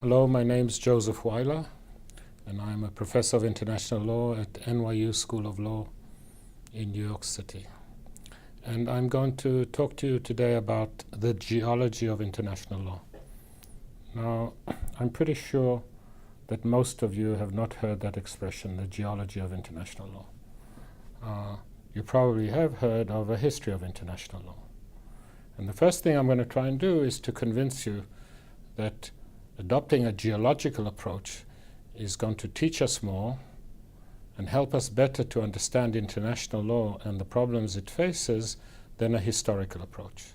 Hello, my name is Joseph Weiler, and I'm a professor of international law at NYU School of Law in New York City. And I'm going to talk to you today about the geology of international law. Now, I'm pretty sure that most of you have not heard that expression, the geology of international law. You probably have heard of a history of international law. And the first thing I'm going to try and do is to convince you that adopting a geological approach is going to teach us more and help us better to understand international law and the problems it faces than a historical approach.